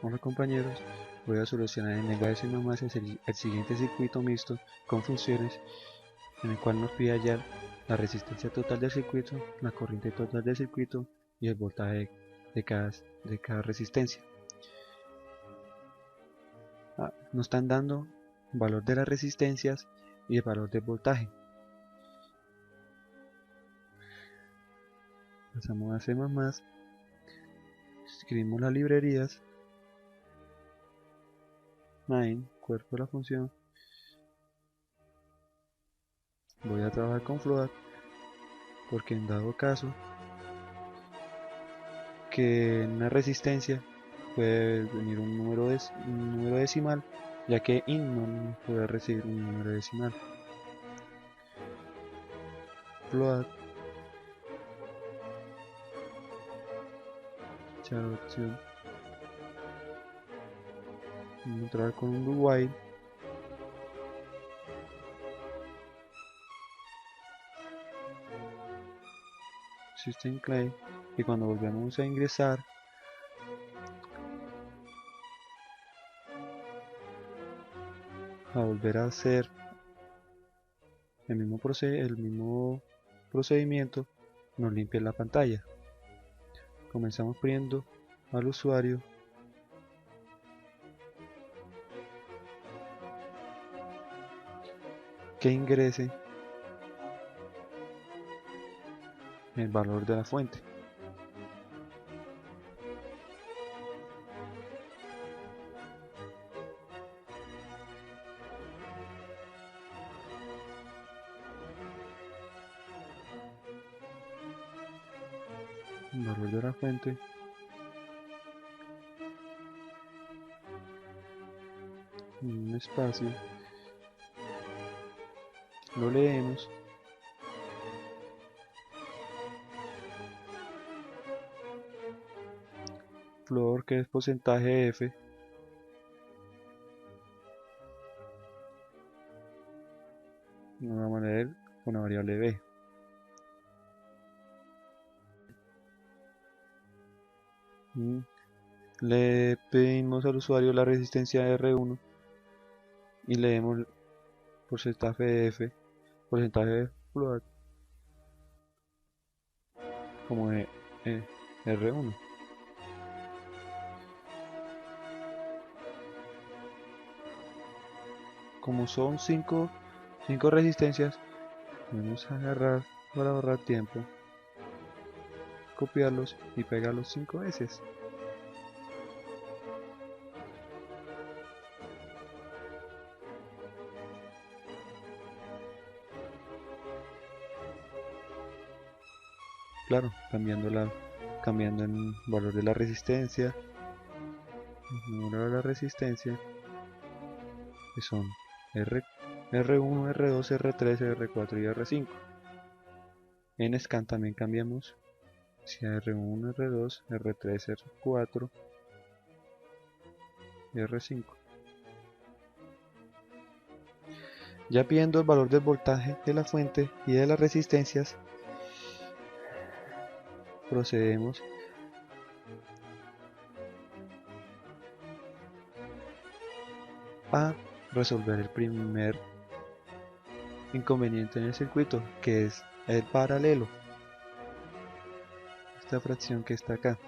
Hola compañeros, voy a solucionar en lenguaje C++ el siguiente circuito mixto con funciones en el cual nos pide hallar la resistencia total del circuito, la corriente total del circuito y el voltaje de cada resistencia. Nos están dando el valor de las resistencias y el valor del voltaje. Pasamos a C++, escribimos las librerías, main, cuerpo de la función. Voy a trabajar con float porque en dado caso que en una resistencia puede venir un número decimal, ya que int no puede recibir un número decimal. Float opción, vamos a entrar con un do while system claim, y cuando volvemos a ingresar a volver a hacer el mismo procedimiento, nos limpia la pantalla. Comenzamos pidiendo al usuario que ingrese el valor de la fuente. El valor de la fuente, un espacio, lo leemos, floor, que es porcentaje F, lo vamos a leer con la variable B. Le pedimos al usuario la resistencia R1 y leemos porcentaje F, porcentaje de float como R1. Como son 5 resistencias, vamos a agarrar para ahorrar tiempo, copiarlos y pegarlos 5 veces. Claro, cambiando el valor de la resistencia, el número de la resistencia, que son R1, R2, R3, R4 y R5. En scan también cambiamos hacia R1, R2, R3, R4 y R5. Ya pidiendo el valor del voltaje de la fuente y de las resistencias, procedemos a resolver el primer inconveniente en el circuito, que es el paralelo, esta fracción que está acá,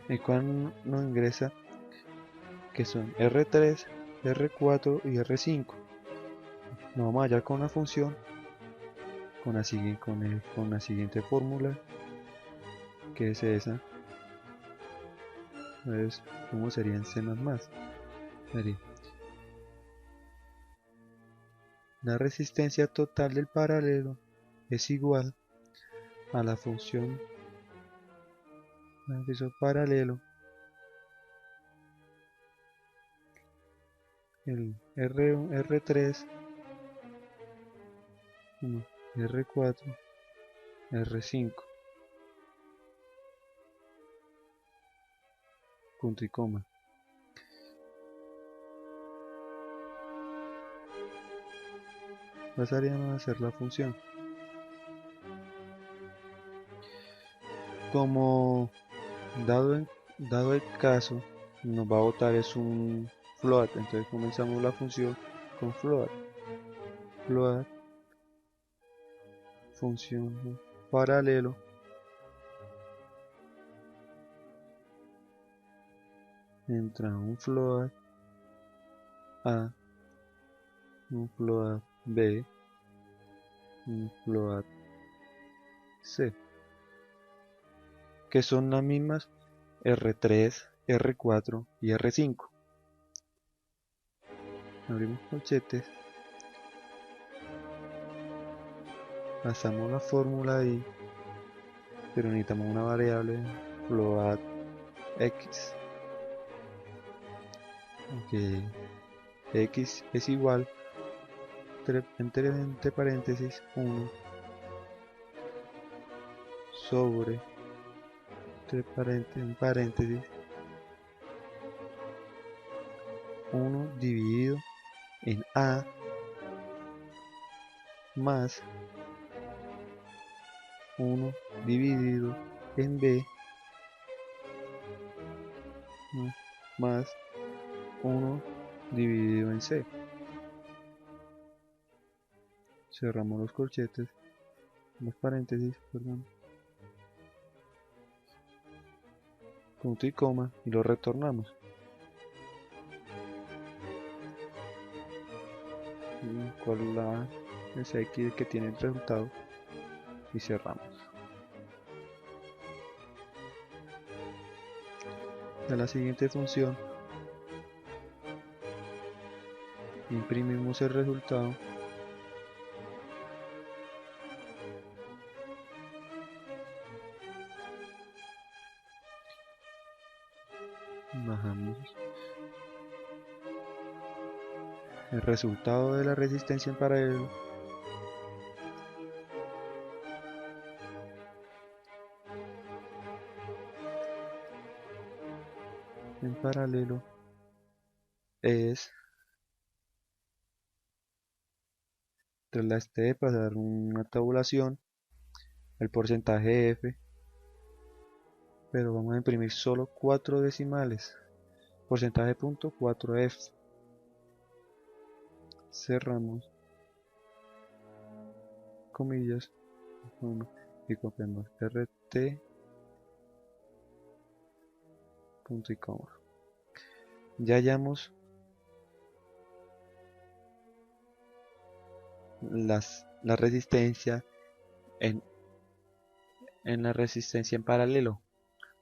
el cual nos ingresa que son R3, R4 y R5. Nos vamos a hallar con la función con la siguiente fórmula, que es esa. Entonces, ¿cómo sería en C++? Sería la resistencia total del paralelo es igual a la función paralelo, el R1, R3, R4, R5, punto y coma. pasaríamos a hacer la función. Como dado el caso, nos va a botar es un float, entonces comenzamos la función con float. Float, función paralelo, entra un float A, un float B, un float C, que son las mismas R3, R4 y R5. Abrimos corchetes, pasamos la fórmula ahí, pero necesitamos una variable float x, que x es igual entre paréntesis 1 sobre en paréntesis 1 dividido en a más 1 dividido en b más 1 dividido en c. Cerramos los corchetes, los paréntesis, perdón, punto y coma, y lo retornamos. ¿Cuál es la x que tiene el resultado? Y cerramos. De la siguiente función imprimimos el resultado bajamos el resultado de la resistencia en paralelo es, tras la de pasar una tabulación, el porcentaje F, pero vamos a imprimir solo 4 decimales, porcentaje punto 4F. Cerramos comillas y copiamos RT punto y coma. Ya hallamos la resistencia en la resistencia en paralelo.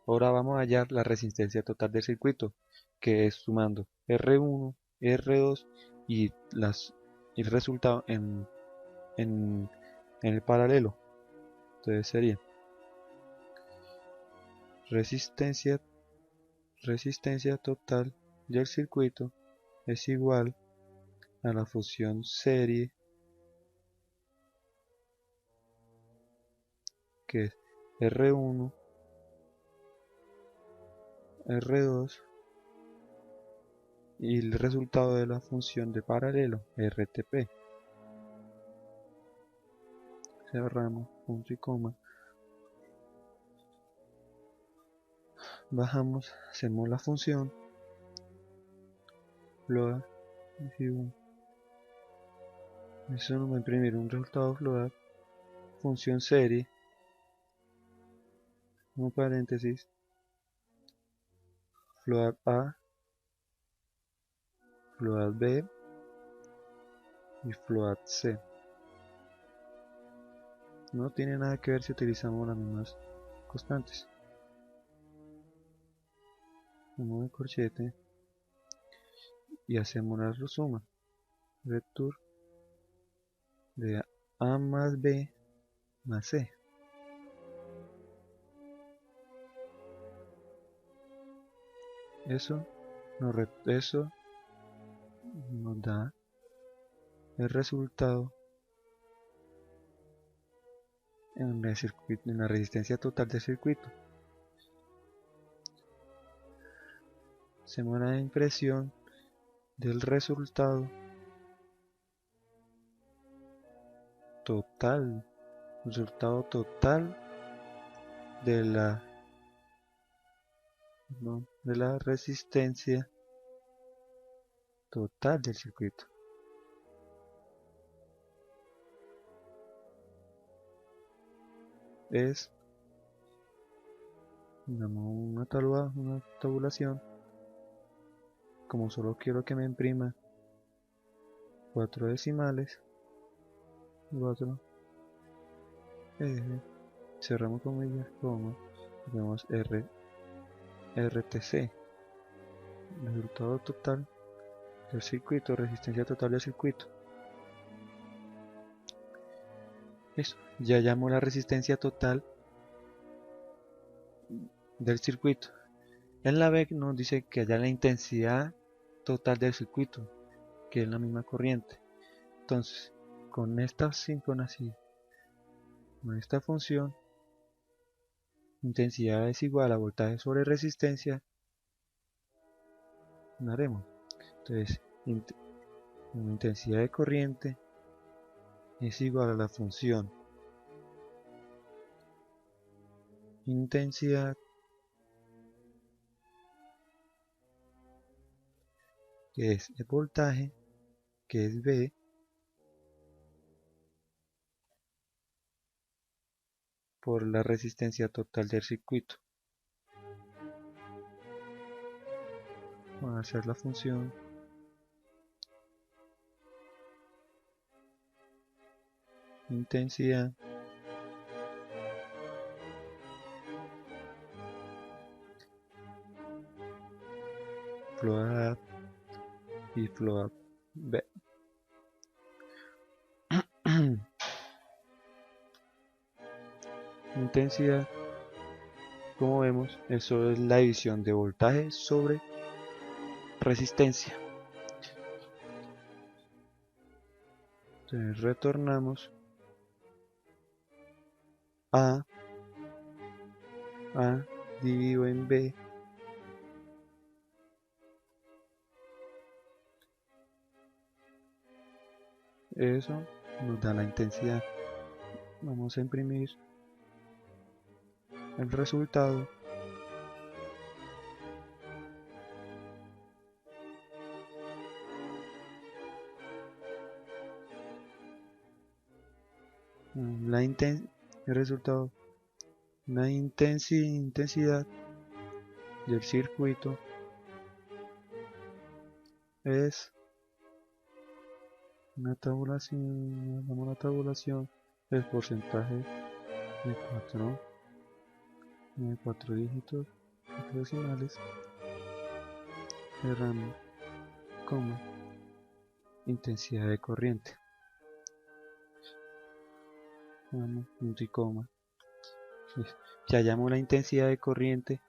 Ahora vamos a hallar la resistencia total del circuito, que es sumando R1, R2 y el resultado en el paralelo. Entonces sería resistencia total del circuito es igual a la función serie, que es R1, R2 y el resultado de la función de paralelo, RTP. Cerramos, punto y coma. Bajamos, hacemos la función float, eso nos va a imprimir un resultado float, función serie, un paréntesis, float A, float B y float C. No tiene nada que ver si utilizamos las mismas constantes. Hacemos el corchete y hacemos la suma. Return de A más B más C. Eso nos da el resultado en la resistencia total del circuito. Hacemos la impresión del resultado total, resultado total de de la resistencia total del circuito. Es, digamos, una tabulación. Como solo quiero que me imprima 4 decimales, 4, cerramos comillas, coma, tenemos RTC, resultado total del circuito, resistencia total del circuito. Eso, ya llamo la resistencia total del circuito. En la B nos dice que haya la intensidad total del circuito, que es la misma corriente. Entonces, con esta así, con esta función, intensidad es igual a voltaje sobre resistencia, haremos. Entonces, intensidad de corriente es igual a la función intensidad, que es el voltaje, que es V, por la resistencia total del circuito. Vamos a hacer la función intensidad flow y flow B. Intensidad, como vemos, eso es la división de voltaje sobre resistencia. Entonces retornamos A dividido en B eso nos da la intensidad. Vamos a imprimir el resultado. El resultado, la intensidad del circuito es una tabulación del porcentaje de 4 dígitos, 4 decimales, cerrando, coma, intensidad de corriente, punto y coma. Ya hallamos la intensidad de corriente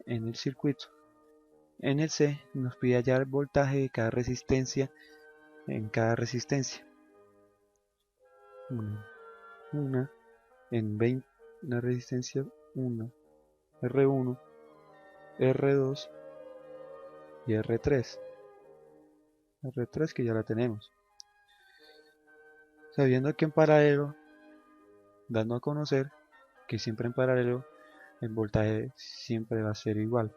en el circuito. En el C nos pide hallar el voltaje de cada resistencia en cada resistencia. Una en 20, la resistencia 1, R1, R2 y R3. R3 que ya la tenemos. Sabiendo que en paralelo, dando a conocer que siempre en paralelo el voltaje siempre va a ser igual.